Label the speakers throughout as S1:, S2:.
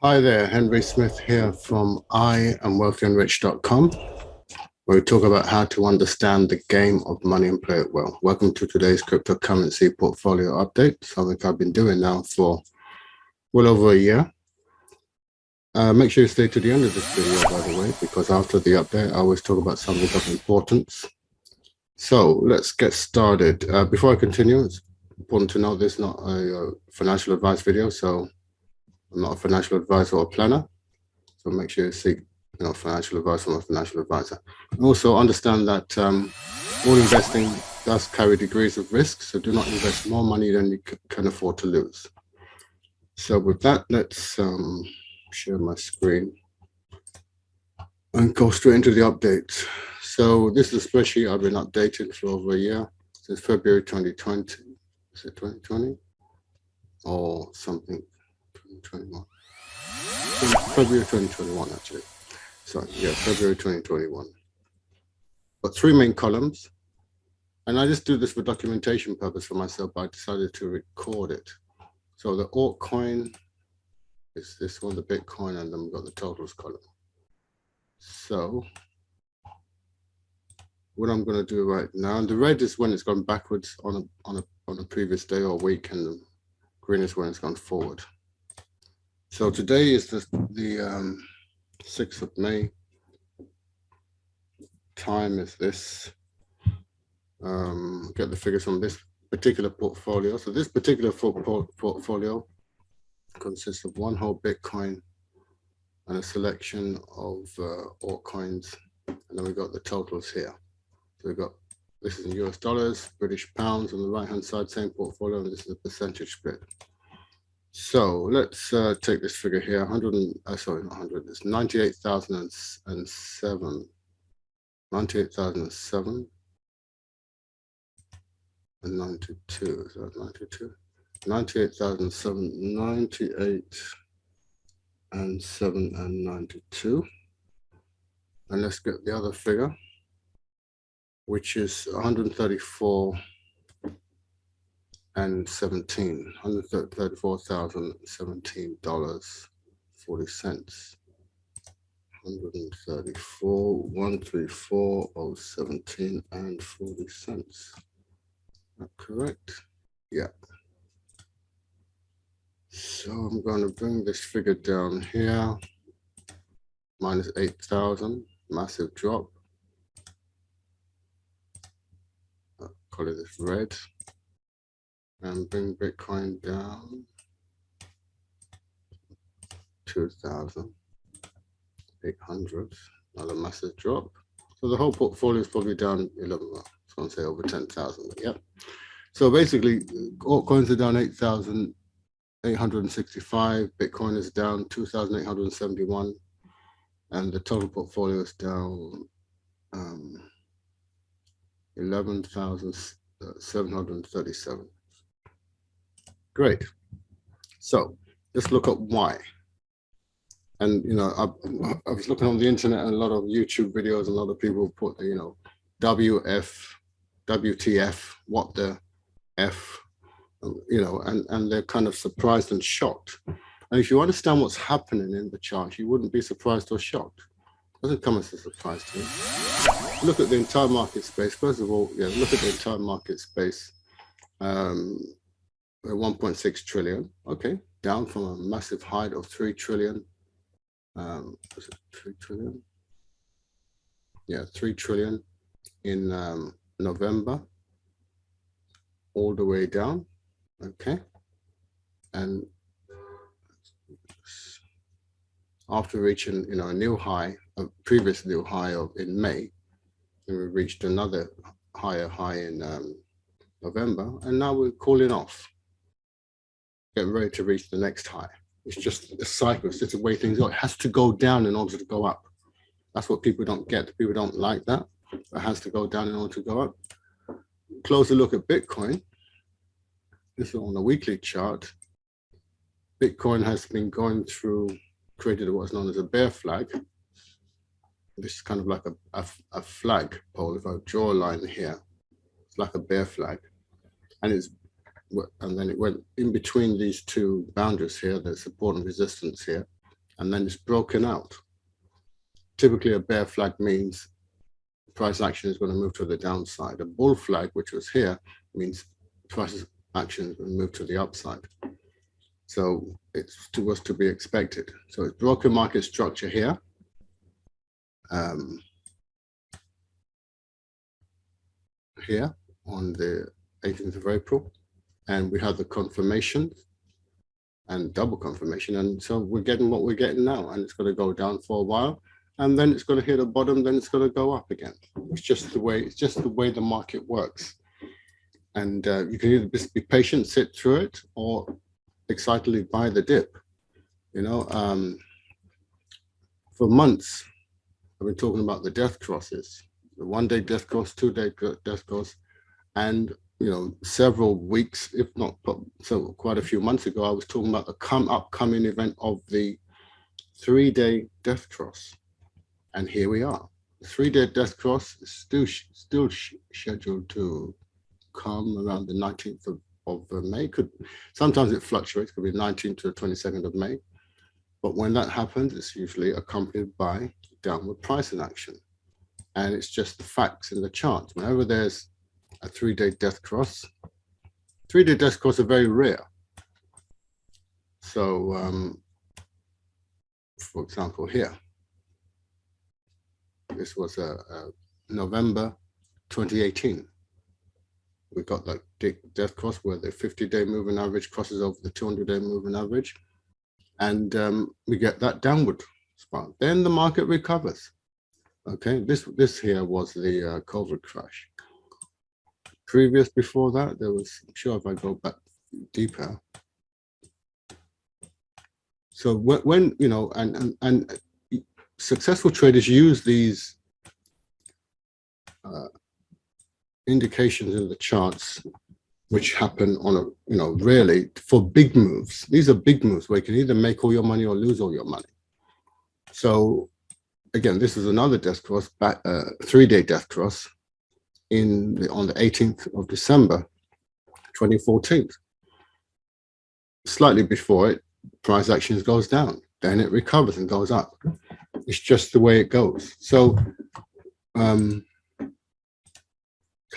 S1: Hi there, Henry Smith here from IamWealthyandRich.com, where we talk about how to understand the game of money and play it well. Welcome to today's cryptocurrency portfolio update, something I've been doing now for well over a year. Make sure you stay to the end of this video, by the way, because after the update, I always talk about something of importance. So let's get started. Before I continue, it's important to know this is not a financial advice video, so I'm not a financial advisor or planner. So make sure you seek financial advice from a financial advisor. And also understand that all investing does carry degrees of risk, so do not invest more money than you can afford to lose. So with that, let's share my screen and go straight into the update. So this is a spreadsheet I've been updating for over a year, since February 2020. Is it 2020 or something? 2021. February 2021, actually. So yeah, February 2021. Got three main columns, and I just do this for documentation purpose for myself, but I decided to record it. So the altcoin is this one, the Bitcoin, and then we've got the totals column. So what I'm going to do right now, and the red is when it's gone backwards on a previous day or week, and the green is when it's gone forward. So today is the 6th of May. Time is this. Get the figures from this particular portfolio. So this particular portfolio consists of one whole Bitcoin and a selection of altcoins, and then we got the totals here. So we got, this is in US dollars, British pounds on the right hand side, same portfolio, and this is a percentage split. So let's take this figure here, 100, sorry, not 100, it's 98,007. 98,007 and 92, is that 92? 98,007, 98 and 7 and 92. And let's get the other figure, which is 134 and 17, $134,017.40. 134, 134, 017 and 40 cents. That correct? Yeah. So I'm going to bring this figure down here. Minus 8,000, massive drop. I'll call it this red. And bring Bitcoin down. 2,800, another massive drop. So the whole portfolio is probably down 11, I was going to say over 10,000, but yeah. So basically, altcoins are down 8,865, Bitcoin is down 2,871, and the total portfolio is down 11,737. Great. So let's look at why. And I was looking on the internet and a lot of YouTube videos. A lot of people put WTF, what the F, and they're kind of surprised and shocked. And if you understand what's happening in the chart, you wouldn't be surprised or shocked. It doesn't come as a surprise to me. Look at the entire market space. First of all, look at the entire market space. 1.6 trillion. Okay, down from a massive height of 3 trillion. Was it 3 trillion? Yeah, 3 trillion in November, all the way down. Okay, and after reaching a new high, a previous new high in May, and we reached another higher high in November, and now we're cooling off, getting ready to reach the next high. It's just a cycle. It's just the way things go. It has to go down in order to go up. That's what people don't get. People don't like that. It has to go down in order to go up. Closer look at Bitcoin. This is on a weekly chart. Bitcoin has been going through, created what's known as a bear flag. This is kind of like a flag pole. If I draw a line here, it's like a bear flag. And then it went in between these two boundaries here, there's support and resistance here. and then it's broken out. Typically, a bear flag means price action is going to move to the downside. A bull flag, which was here, means price action is going to move to the upside. So it was to be expected. So it's broken market structure here. Here on the 18th of April, and we have the confirmation and double confirmation, and so we're getting what we're getting now, and it's going to go down for a while, and then it's going to hit a bottom, then it's going to go up again. It's just the way the market works, and you can either just be patient, sit through it, or excitedly buy the dip. For months I've been talking about the death crosses, the 1 day death cross, 2 day death cross, and several weeks, if not so quite a few months ago, I was talking about the upcoming event of the 3 day death cross, and here we are. The 3 day death cross is still scheduled to come around the 19th of May. Sometimes it fluctuates, could be 19th to the 22nd of May, but when that happens, it's usually accompanied by downward pricing action, and it's just the facts in the chart. Whenever there's a 3 day death cross, 3 day death cross are very rare. So for example, here, this was November 2018. We got that death cross where the 50-day moving average crosses over the 200-day moving average, and we get that downward spiral. Then the market recovers. Okay, this here was the COVID crash. Before that, there was, I'm sure if I go back deeper. So when and successful traders use these indications in the charts, which happen on a rarely, for big moves. These are big moves where you can either make all your money or lose all your money. So again, this is another death cross, 3 day death cross on the 18th of December 2014. Slightly before it, price action goes down, then it recovers and goes up. It's just the way it goes. So coming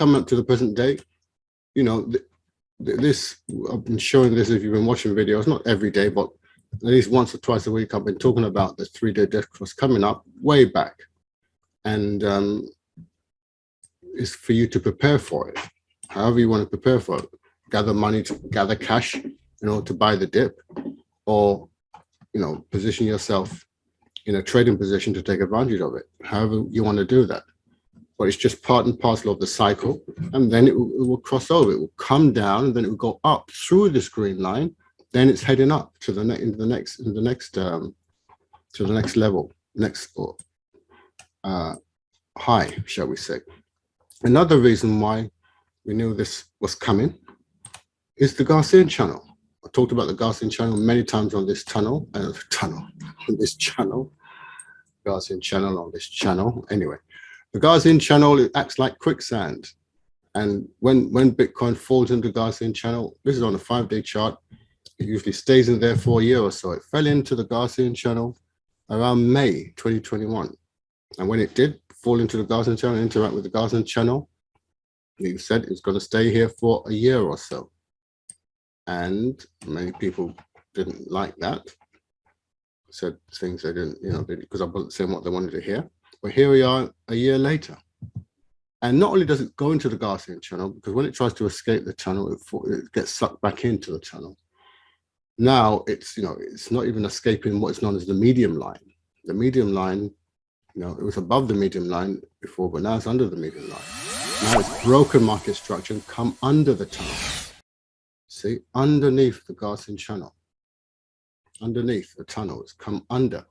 S1: up to the present day, this, I've been showing this if you've been watching videos, not every day, but at least once or twice a week, I've been talking about the 3 day death cross coming up way back, and it's for you to prepare for it. However you want to prepare for it, gather cash in order to buy the dip, or position yourself in a trading position to take advantage of it. However you want to do that, but it's just part and parcel of the cycle, and then it will cross over. It will come down, and then it will go up through this green line. Then it's heading up to the next level, high, shall we say. Another reason why we knew this was coming is the Gaussian channel. I talked about the Gaussian channel many times on this Gaussian channel on this channel. Anyway, the Gaussian channel, it acts like quicksand. And when Bitcoin falls into the Gaussian channel, this is on a 5 day chart, it usually stays in there for a year or so. It fell into the Gaussian channel around May 2021. And when it did fall into the Gaussian channel, interact with the Gaussian channel, you said it was going to stay here for a year or so. And many people didn't like that. Said things they didn't, because I wasn't saying what they wanted to hear. But here we are a year later. And not only does it go into the Gaussian channel, because when it tries to escape the channel, it gets sucked back into the channel. Now it's not even escaping what is known as the medium line. The medium line, it was above the medium line before, but now it's under the medium line. Now it's broken market structure and come under the tunnel. See, underneath the Gaussian channel, underneath the tunnel, it's come under,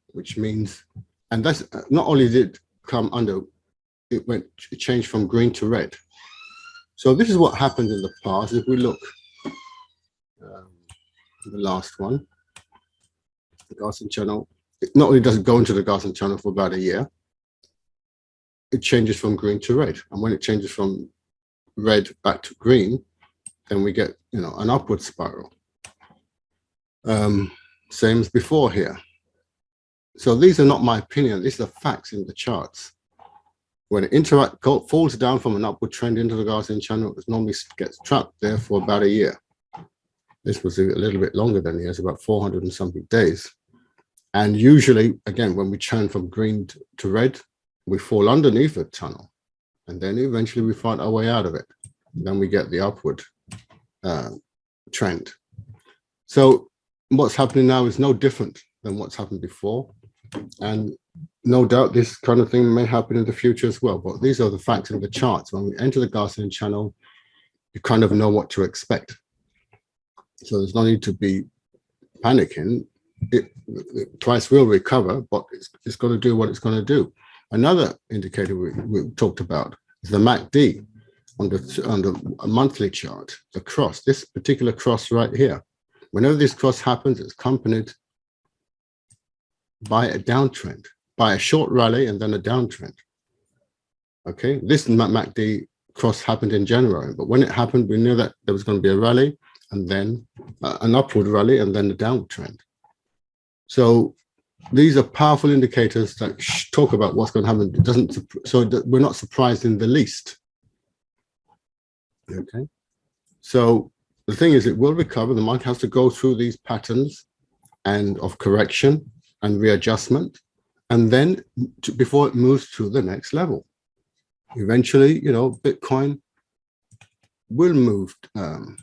S1: which means, and that's not only did it come under, it changed from green to red. So this is what happened in the past. If we look, the last one, the Gaussian channel, not only does it go into the Gaussian channel for about a year, it changes from green to red. And when it changes from red back to green, then we get, an upward spiral. Same as before here. So these are not my opinion. These are facts in the charts. When it falls down from an upward trend into the Gaussian channel, it normally gets trapped there for about a year. This was a little bit longer than years, about 400 and something days. And usually, again, when we turn from green to red, we fall underneath the tunnel. And then eventually we find our way out of it. And then we get the upward trend. So what's happening now is no different than what's happened before. And no doubt this kind of thing may happen in the future as well. But these are the facts in the charts. When we enter the Gaussian channel, you kind of know what to expect. So there's no need to be panicking. The price will recover, but it's going to do what it's going to do. Another indicator we talked about is the MACD on the monthly chart, the cross, this particular cross right here. Whenever this cross happens, it's accompanied by a downtrend, by a short rally and then a downtrend. Okay, this MACD cross happened in January, but when it happened, we knew that there was going to be a rally and then an upward rally and then a downtrend. So these are powerful indicators that talk about what's going to happen. It doesn't, so we're not surprised in the least. Okay, so the thing is, it will recover. The market has to go through these patterns and of correction and readjustment, and then before it moves to the next level. Eventually, you know, Bitcoin will move to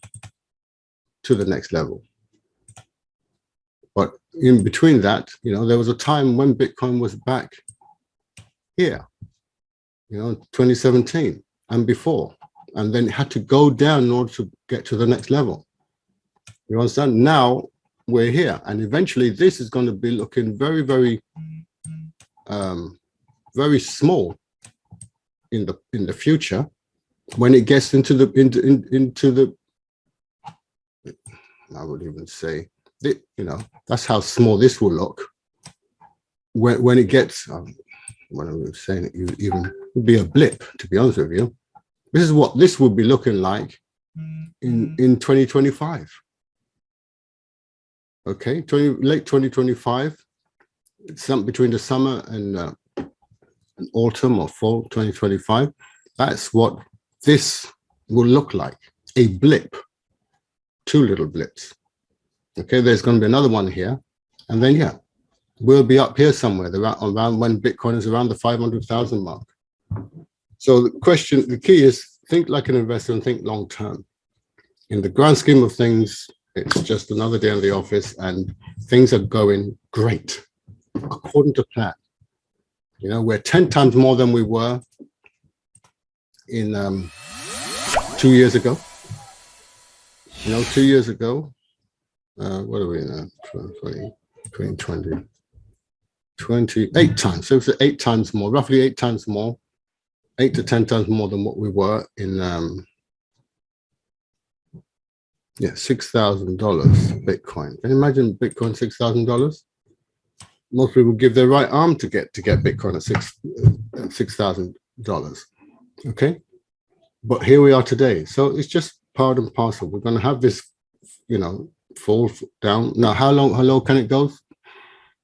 S1: the next level. But in between that, you know, there was a time when Bitcoin was back here, you know, 2017 and before, and then it had to go down in order to get to the next level. You understand? Now we're here, and eventually this is going to be looking very, very, very small in the future when it gets into the I would even say, you know, that's how small this will look when it gets, what I was saying, it even would be a blip, to be honest with you. This is what this would be looking like in 2025. Okay, late 2025, some between the summer and autumn or fall 2025. That's what this will look like, a blip, two little blips. Okay, there's going to be another one here, and then yeah, we'll be up here somewhere around when Bitcoin is around the 500,000 mark. So the key is think like an investor and think long term. In the grand scheme of things, it's just another day in the office, and things are going great according to plan. You know, we're 10 times more than we were in 2 years ago. You know, 2 years ago, what are we now? 20, 28 times. So it's 8 times more, roughly 8 times more, 8 to 10 times more than what we were in, $6,000 Bitcoin. Can you imagine Bitcoin $6,000? Most people give their right arm to get Bitcoin at $6,000. Okay, but here we are today. So it's just part and parcel. We're going to have this, you know, fall down. Now, how low can it go?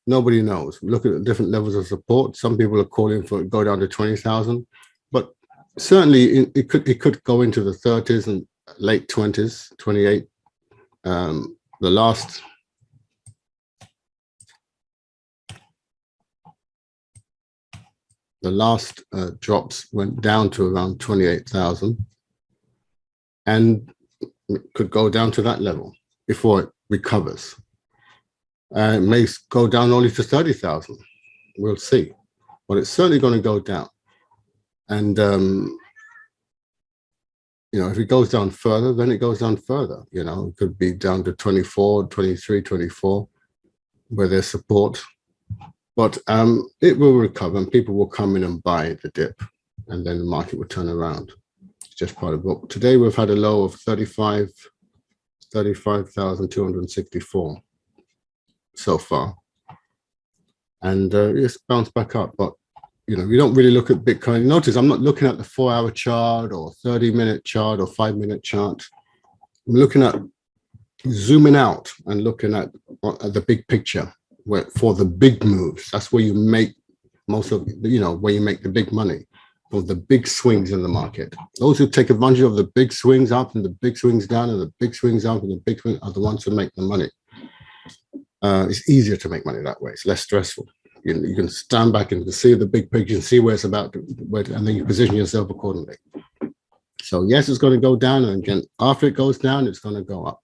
S1: Nobody knows. Look at the different levels of support. Some people are calling for it to go down to 20,000, but certainly it could go into the 30s and late 20s, 28. The last drops went down to around 28,000, and it could go down to that level before it recovers. It may go down only to 30,000. We'll see, but it's certainly going to go down. And you know, if it goes down further, then it goes down further. You know, it could be down to 24, 23, 24, where there's support. But it will recover, and people will come in and buy the dip, and then the market will turn around. It's just part of it. Today we've had a low of 35,264 so far, and it's bounced back up. But you know, you don't really look at Bitcoin. Notice I'm not looking at the 4-hour chart or 30-minute chart or 5-minute chart. I'm looking at zooming out and looking at the big picture. for the big moves. That's where you make most of, where you make the big money, for the big swings in the market. Those who take advantage of the big swings up and the big swings down and the big swings up and the big swings are the ones who make the money. It's easier to make money that way. It's less stressful. You can stand back and see the big picture and see where it's about, and then you position yourself accordingly. So yes, it's going to go down, and again, after it goes down, it's going to go up.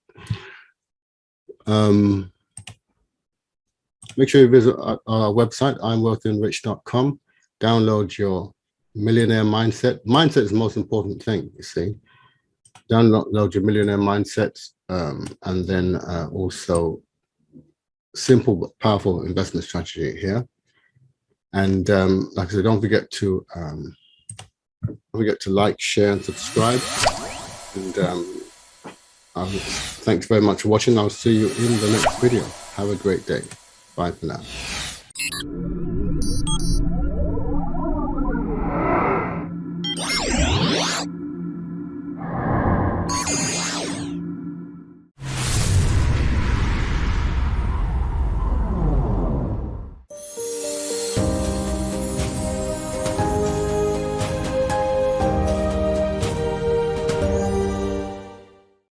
S1: Make sure you visit our website, IamWealthyandRich.com. Download your millionaire mindset. Mindset is the most important thing, you see. Download your millionaire mindsets, and then also simple but powerful investment strategy here. And like I said, don't forget to like, share, and subscribe. And thanks very much for watching. I'll see you in the next video. Have a great day. Bye for now.